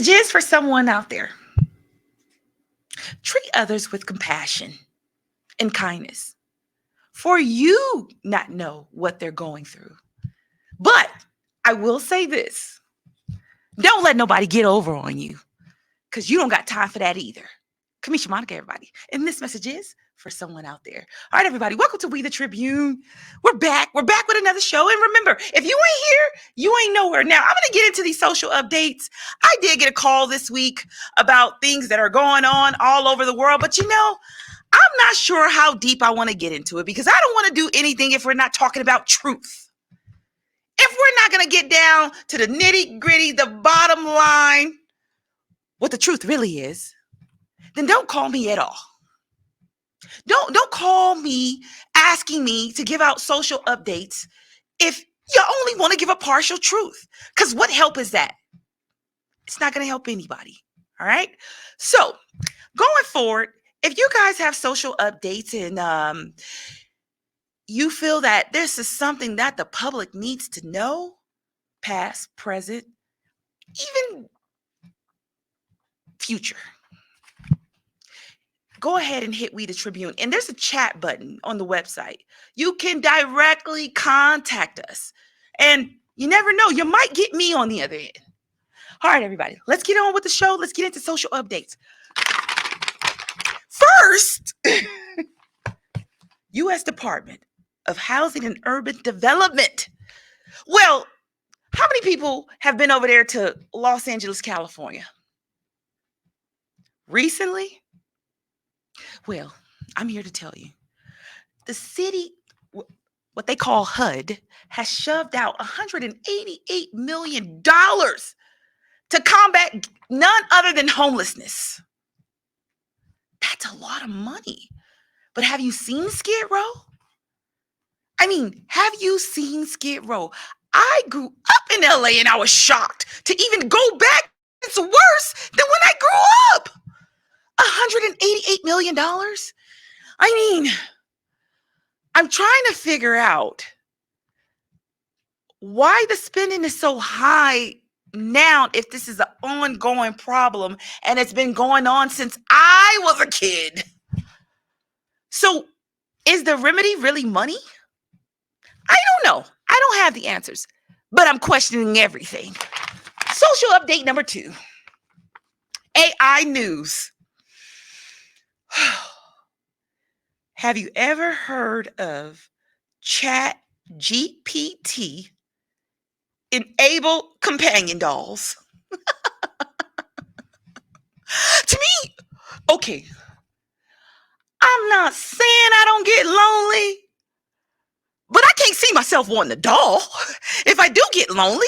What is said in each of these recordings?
message is for someone out there. Treat others with compassion and kindness, for you not know what they're going through. But I will say this. Don't let nobody get over on you, because you don't got time for that either. Comiesha Monica, everybody. And this message is for someone out there. All right, everybody, welcome to We the Tribune. We're back. We're back with another show. And remember, if you ain't here, you ain't nowhere. Now, I'm going to get into these social updates. I did get a call this week about things that are going on all over the world. But I'm not sure how deep I want to get into it, because I don't want to do anything if we're not talking about truth. If we're not going to get down to the nitty gritty, the bottom line, what the truth really is, then don't call me at all. Don't call me asking me to give out social updates if you only want to give a partial truth. Because what help is that? It's not going to help anybody. All right. So going forward, if you guys have social updates and you feel that this is something that the public needs to know, past, present, even future, go ahead and hit We the Tribune. And there's a chat button on the website. You can directly contact us. And you never know, you might get me on the other end. All right, everybody, let's get on with the show. Let's get into social updates. First, U.S. Department of Housing and Urban Development. Well, how many people have been over there to Los Angeles, California recently? Well, I'm here to tell you, the city, what they call HUD, has shoved out $188 million to combat none other than homelessness. That's a lot of money. But have you seen Skid Row? I mean, have you seen Skid Row? I grew up in LA and I was shocked to even go back. It's worse than when I grew up. $188 million? I mean, I'm trying to figure out why the spending is so high now if this is an ongoing problem and it's been going on since I was a kid. So is the remedy really money? I don't know. I don't have the answers, but I'm questioning everything. Social update number 2. AI news. Have you ever heard of Chat GPT enabled companion dolls? To me, okay, I'm not saying I don't get lonely, but I can't see myself wanting a doll if I do get lonely.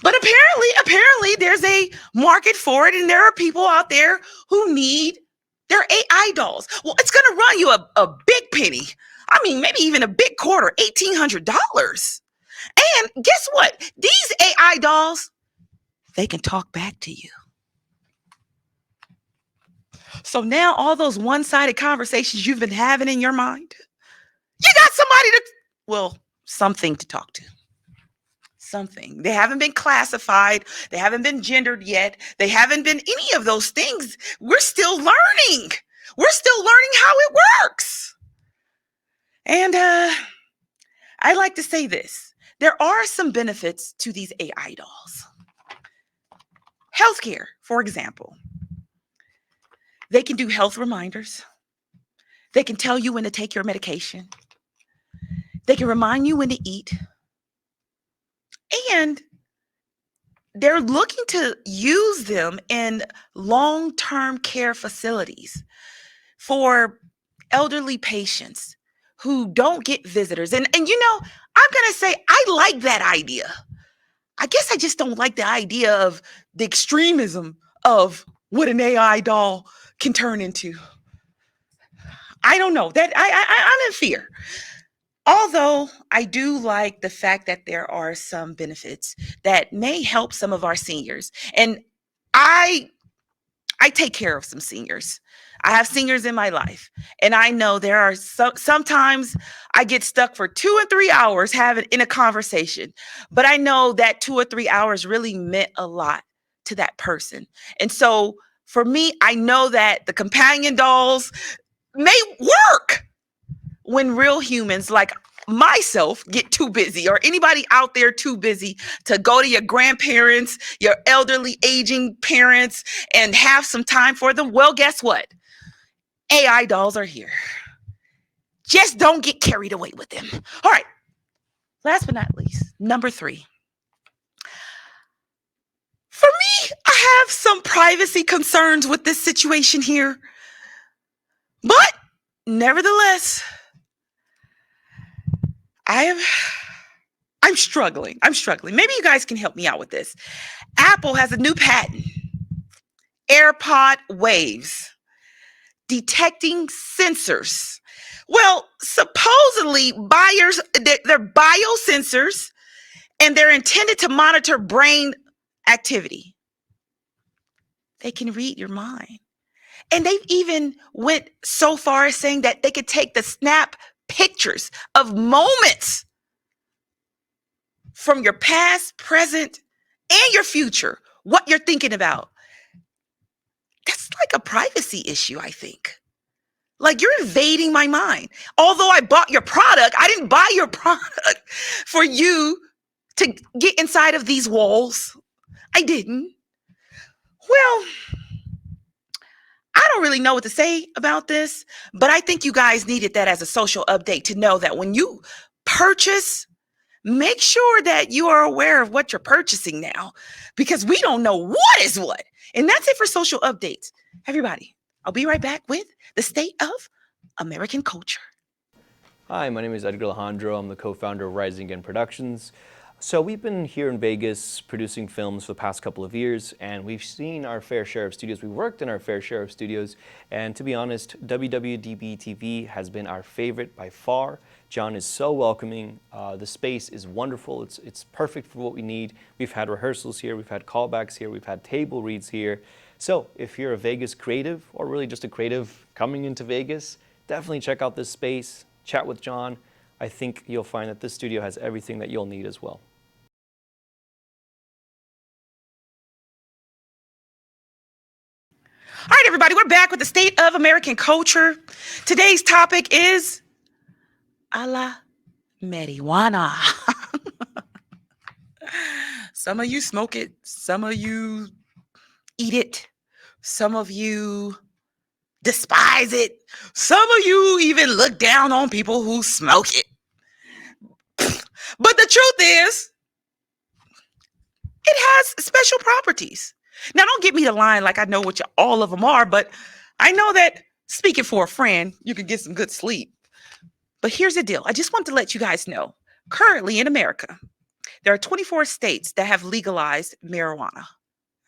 But apparently there's a market for it, and there are people out there who need their AI dolls. Well, it's going to run you a big penny. I mean, maybe even a big quarter, $1,800. And guess what? These AI dolls, they can talk back to you. So now all those one-sided conversations you've been having in your mind, you got something to talk to. Something. They haven't been classified. They haven't been gendered yet. They haven't been any of those things. We're still learning. We're still learning how it works. And I like to say this. There are some benefits to these AI dolls. Healthcare, for example. They can do health reminders. They can tell you when to take your medication. They can remind you when to eat. And they're looking to use them in long-term care facilities for elderly patients who don't get visitors. And I'm going to say, I like that idea. I guess I just don't like the idea of the extremism of what an AI doll can turn into. I don't know. That I'm in fear. Although I do like the fact that there are some benefits that may help some of our seniors. And I take care of some seniors. I have seniors in my life. And I know there are sometimes I get stuck for 2 or 3 hours having in a conversation. But I know that 2 or 3 hours really meant a lot to that person. And so for me, I know that the companion dolls may work when real humans like myself get too busy, or anybody out there too busy to go to your grandparents, your elderly aging parents, and have some time for them. Well, guess what? AI dolls are here. Just don't get carried away with them. All right. Last but not least, number 3. For me, I have some privacy concerns with this situation here. But nevertheless, I'm struggling. Maybe you guys can help me out with this. Apple has a new patent, AirPod Waves, detecting sensors. Well, supposedly they're biosensors, and they're intended to monitor brain activity. They can read your mind. And they've even went so far as saying that they could take the snap pictures of moments from your past, present, and your future, what you're thinking about. That's like a privacy issue, I think. Like, you're invading my mind. Although I bought your product, I didn't buy your product for you to get inside of these walls. I didn't. Well, I don't really know what to say about this, but I think you guys needed that as a social update to know that when you purchase, make sure that you are aware of what you're purchasing now, because we don't know what is what. And that's it for social updates. Everybody, I'll be right back with the state of American culture. Hi, my name is Edgar Alejandro. I'm the co-founder of Rising Again Productions. So we've been here in Vegas producing films for the past couple of years, and we've seen our fair share of studios. We've worked in our fair share of studios, and to be honest, WWDBTV has been our favorite by far. John is so welcoming. The space is wonderful. It's perfect for what we need. We've had rehearsals here, we've had callbacks here, we've had table reads here. So if you're a Vegas creative, or really just a creative coming into Vegas, definitely check out this space, chat with John. I think you'll find that this studio has everything that you'll need as well. All right, everybody, we're back with the state of American culture. Today's topic is a la marijuana. Some of you smoke it, some of you eat it, some of you despise it, some of you even look down on people who smoke it. But the truth is, it has special properties. Now, don't get me the line like I know what all of them are, but I know that, speaking for a friend, you can get some good sleep. But here's the deal. I just want to let you guys know, currently in America, there are 24 states that have legalized marijuana,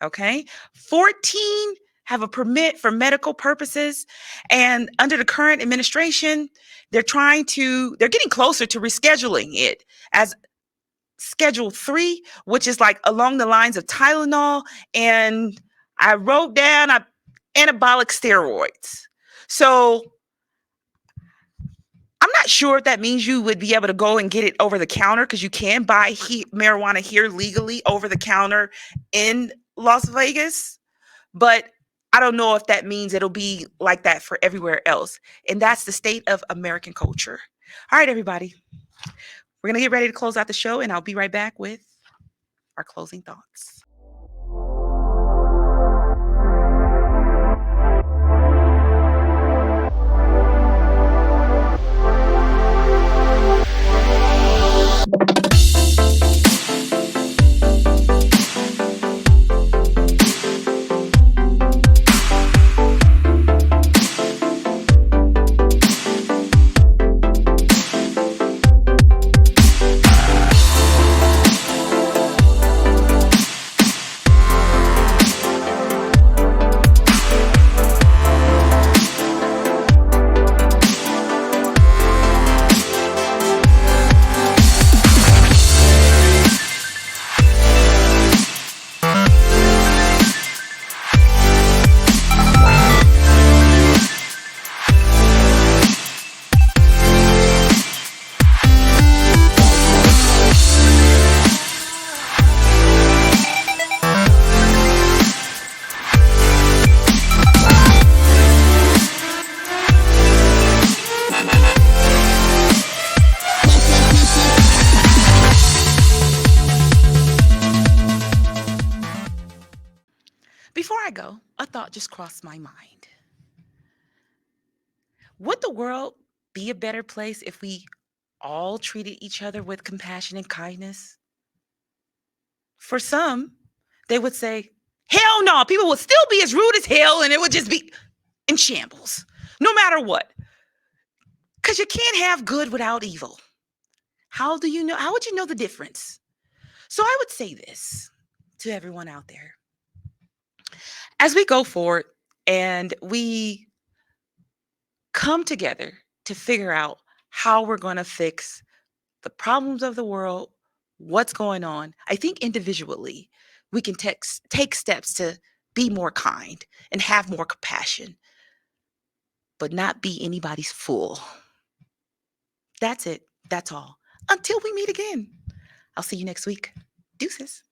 okay? 14 have a permit for medical purposes, and under the current administration, they're getting closer to rescheduling it as Schedule 3, which is like along the lines of Tylenol, and I wrote down anabolic steroids. So I'm not sure if that means you would be able to go and get it over the counter, because you can buy marijuana here legally over the counter in Las Vegas. But I don't know if that means it'll be like that for everywhere else. And that's the state of American culture. All right, everybody. We're going to get ready to close out the show, and I'll be right back with our closing thoughts. thought just crossed my mind. Would the world be a better place if we all treated each other with compassion and kindness? For some, they would say, hell no, people would still be as rude as hell and it would just be in shambles, no matter what. Because you can't have good without evil. How do you know? How would you know the difference? So I would say this to everyone out there. As we go forward and we come together to figure out how we're going to fix the problems of the world, what's going on, I think individually we can take steps to be more kind and have more compassion, but not be anybody's fool. That's it. That's all. Until we meet again. I'll see you next week. Deuces.